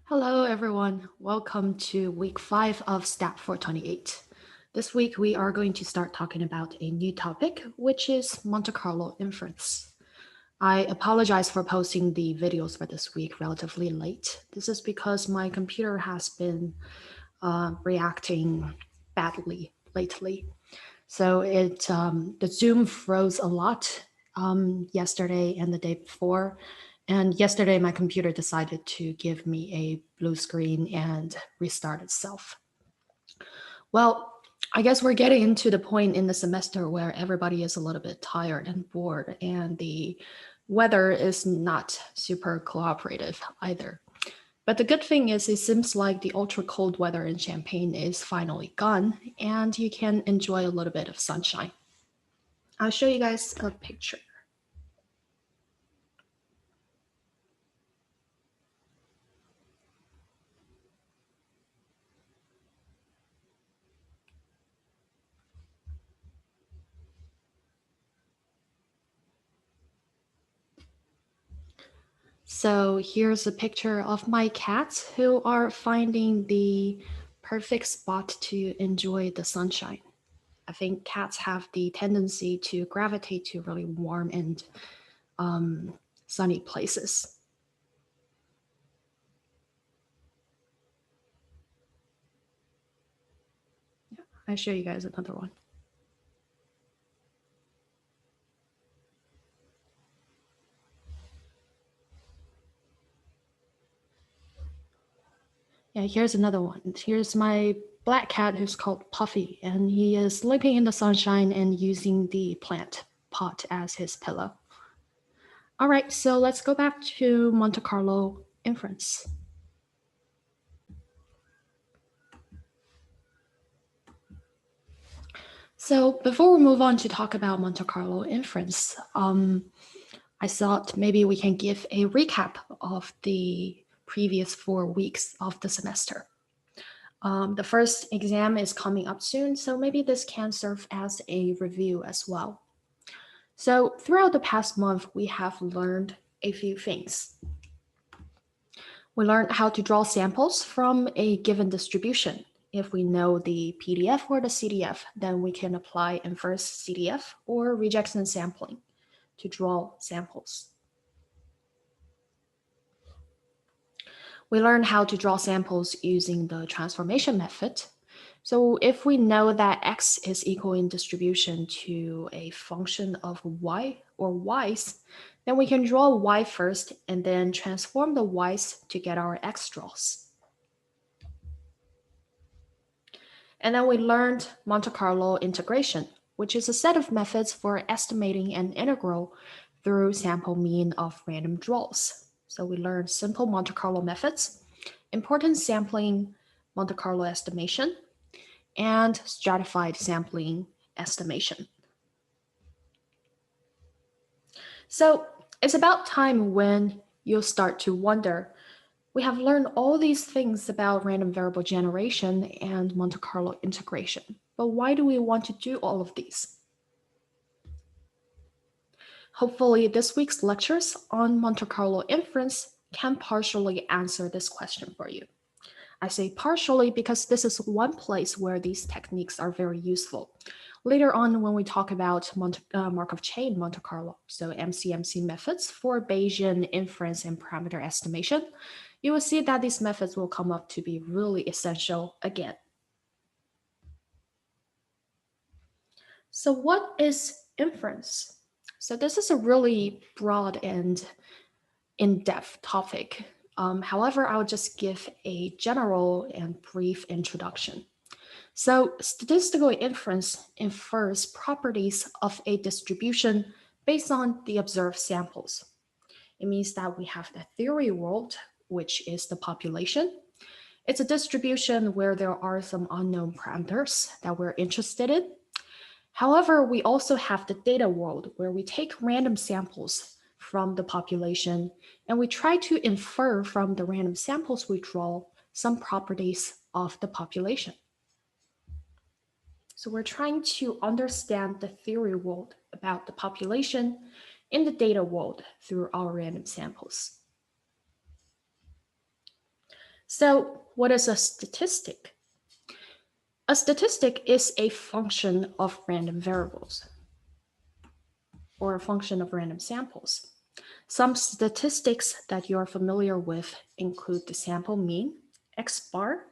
Hello, everyone. Welcome to week 5 of STAT 428. This week, we are going to start talking about a new topic, which is Monte Carlo inference. I apologize for posting the videos for this week relatively late. This is because my computer has been reacting badly lately. So the Zoom froze a lot yesterday and the day before. And yesterday, my computer decided to give me a blue screen and restart itself. Well, I guess we're getting into the point in the semester where everybody is a little bit tired and bored, and the weather is not super cooperative either. But the good thing is, it seems like the ultra cold weather in Champaign is finally gone, and you can enjoy a little bit of sunshine. I'll show you guys a picture. So here's a picture of my cats who are finding the perfect spot to enjoy the sunshine. I think cats have the tendency to gravitate to really warm and sunny places. Yeah, I'll show you guys another one. Yeah, here's another one. Here's my black cat who's called Puffy, and he is sleeping in the sunshine and using the plant pot as his pillow. All right, so let's go back to Monte Carlo inference. So before we move on to talk about Monte Carlo inference, I thought maybe we can give a recap of the previous 4 weeks of the semester. The first exam is coming up soon, so maybe this can serve as a review as well. So throughout the past month, we have learned a few things. We learned how to draw samples from a given distribution. If we know the PDF or the CDF, then we can apply inverse CDF or rejection sampling to draw samples. We learned how to draw samples using the transformation method. So if we know that x is equal in distribution to a function of y or y's, then we can draw y first and then transform the y's to get our x draws. And then we learned Monte Carlo integration, which is a set of methods for estimating an integral through sample mean of random draws. So we learned simple Monte Carlo methods, importance sampling Monte Carlo estimation, and stratified sampling estimation. So it's about time when you'll start to wonder, we have learned all these things about random variable generation and Monte Carlo integration, but why do we want to do all of these? Hopefully, this week's lectures on Monte Carlo inference can partially answer this question for you. I say partially because this is one place where these techniques are very useful. Later on, when we talk about Markov chain Monte Carlo, so MCMC methods for Bayesian inference and parameter estimation, you will see that these methods will come up to be really essential again. So what is inference? So this is a really broad and in-depth topic. However, I'll just give a general and brief introduction. So statistical inference infers properties of a distribution based on the observed samples. It means that we have the theory world, which is the population. It's a distribution where there are some unknown parameters that we're interested in. However, we also have the data world, where we take random samples from the population and we try to infer from the random samples we draw some properties of the population. So we're trying to understand the theory world about the population in the data world through our random samples. So what is a statistic? A statistic is a function of random variables or a function of random samples. Some statistics that you're familiar with include the sample mean, x bar.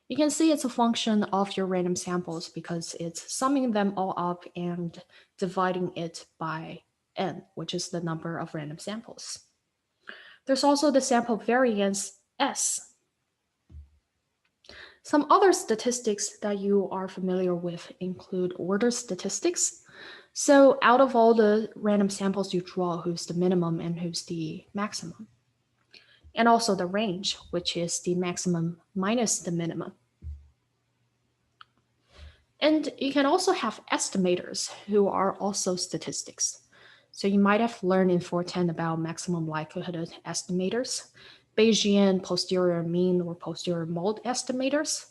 You can see it's a function of your random samples because it's summing them all up and dividing it by n, which is the number of random samples. There's also the sample variance S. Some other statistics that you are familiar with include order statistics. So out of all the random samples you draw, who's the minimum and who's the maximum? And also the range, which is the maximum minus the minimum. And you can also have estimators who are also statistics. So you might have learned in 410 about maximum likelihood estimators, Bayesian posterior mean or posterior mode estimators,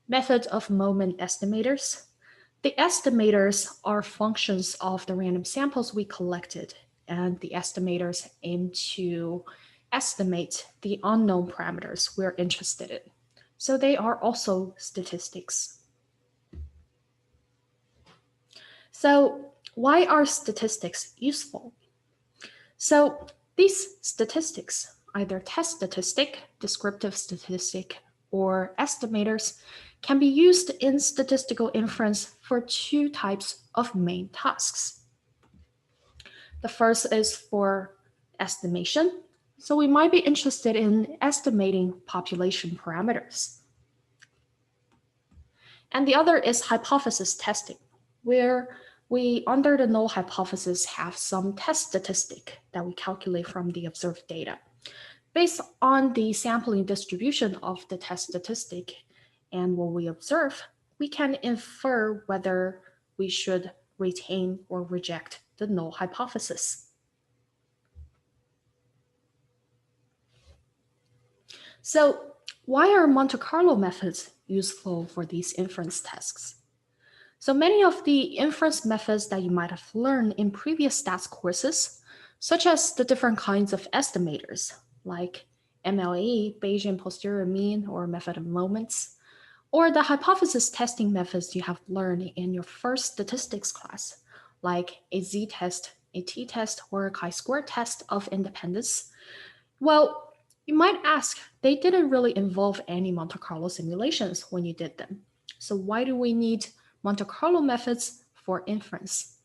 method of moment estimators. The estimators are functions of the random samples we collected, and the estimators aim to estimate the unknown parameters we're interested in. So they are also statistics. So why are statistics useful? So these statistics, either test statistic, descriptive statistic, or estimators, can be used in statistical inference for two types of main tasks. The first is for estimation. So we might be interested in estimating population parameters. And the other is hypothesis testing, where we, under the null hypothesis, have some test statistic that we calculate from the observed data. Based on the sampling distribution of the test statistic and what we observe, we can infer whether we should retain or reject the null hypothesis. So why are Monte Carlo methods useful for these inference tasks? So many of the inference methods that you might have learned in previous stats courses, such as the different kinds of estimators, like MLE, Bayesian posterior mean, or method of moments, or the hypothesis testing methods you have learned in your first statistics class, like a z-test, a t-test, or a chi-square test of independence. Well, you might ask, they didn't really involve any Monte Carlo simulations when you did them. So why do we need Monte Carlo methods for inference?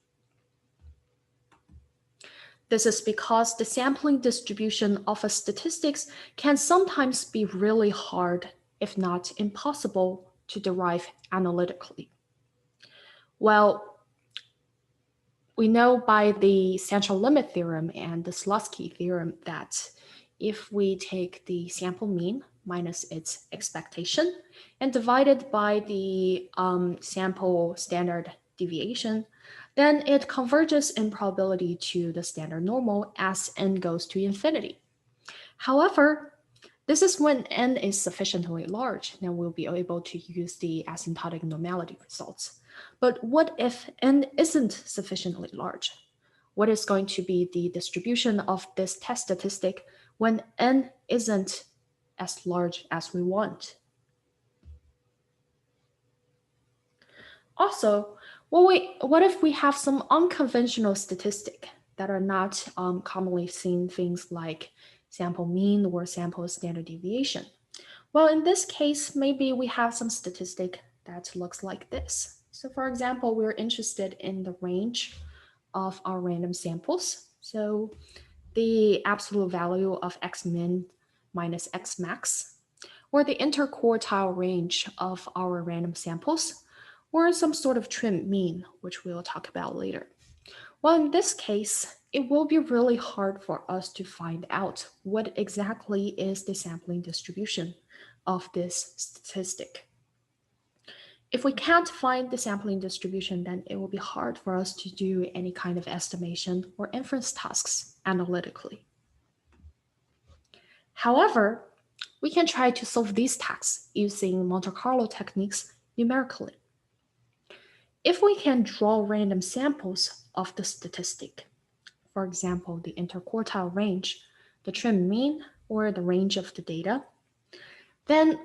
This is because the sampling distribution of a statistics can sometimes be really hard, if not impossible, to derive analytically. Well, we know by the central limit theorem and the Slutsky theorem that if we take the sample mean minus its expectation and divide it by the sample standard deviation, then it converges in probability to the standard normal as n goes to infinity. However, this is when n is sufficiently large, then we'll be able to use the asymptotic normality results. But what if n isn't sufficiently large? What is going to be the distribution of this test statistic when n isn't as large as we want? Also, what if we have some unconventional statistic that are not commonly seen, things like sample mean or sample standard deviation? Well, in this case, maybe we have some statistic that looks like this. So for example, we're interested in the range of our random samples. So the absolute value of x min minus x max, or the interquartile range of our random samples, or some sort of trim mean, which we'll talk about later. Well, in this case, it will be really hard for us to find out what exactly is the sampling distribution of this statistic. If we can't find the sampling distribution, then it will be hard for us to do any kind of estimation or inference tasks analytically. However, we can try to solve these tasks using Monte Carlo techniques numerically. If we can draw random samples of the statistic, for example, the interquartile range, the trim mean, or the range of the data, Then,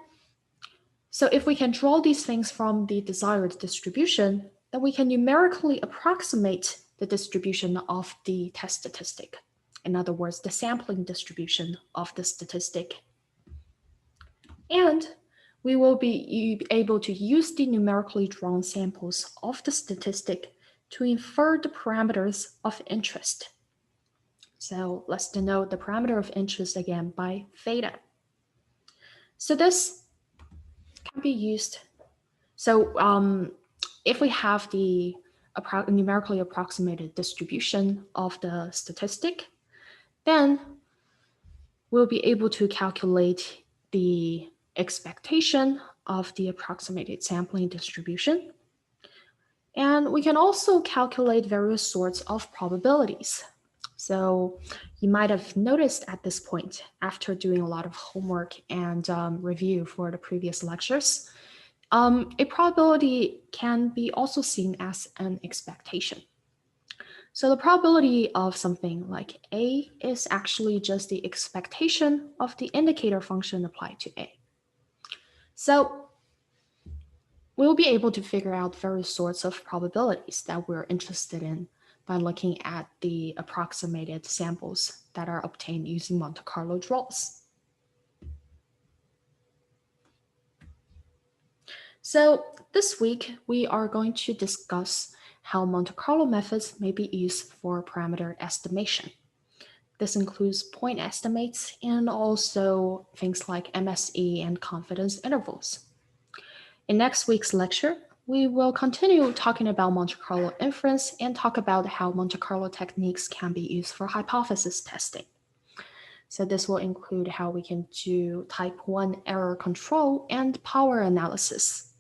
so if we can draw these things from the desired distribution, then we can numerically approximate the distribution of the test statistic. In other words, the sampling distribution of the statistic. And we will be able to use the numerically drawn samples of the statistic to infer the parameters of interest. So let's denote the parameter of interest again by theta. So this can be used. So if we have the numerically approximated distribution of the statistic, then we'll be able to calculate the expectation of the approximated sampling distribution. And we can also calculate various sorts of probabilities. So you might have noticed at this point, after doing a lot of homework and review for the previous lectures, a probability can be also seen as an expectation. So the probability of something like A is actually just the expectation of the indicator function applied to A. So we'll be able to figure out various sorts of probabilities that we're interested in by looking at the approximated samples that are obtained using Monte Carlo draws. So this week, we are going to discuss how Monte Carlo methods may be used for parameter estimation. This includes point estimates and also things like MSE and confidence intervals. In next week's lecture, we will continue talking about Monte Carlo inference and talk about how Monte Carlo techniques can be used for hypothesis testing. So this will include how we can do type 1 error control and power analysis.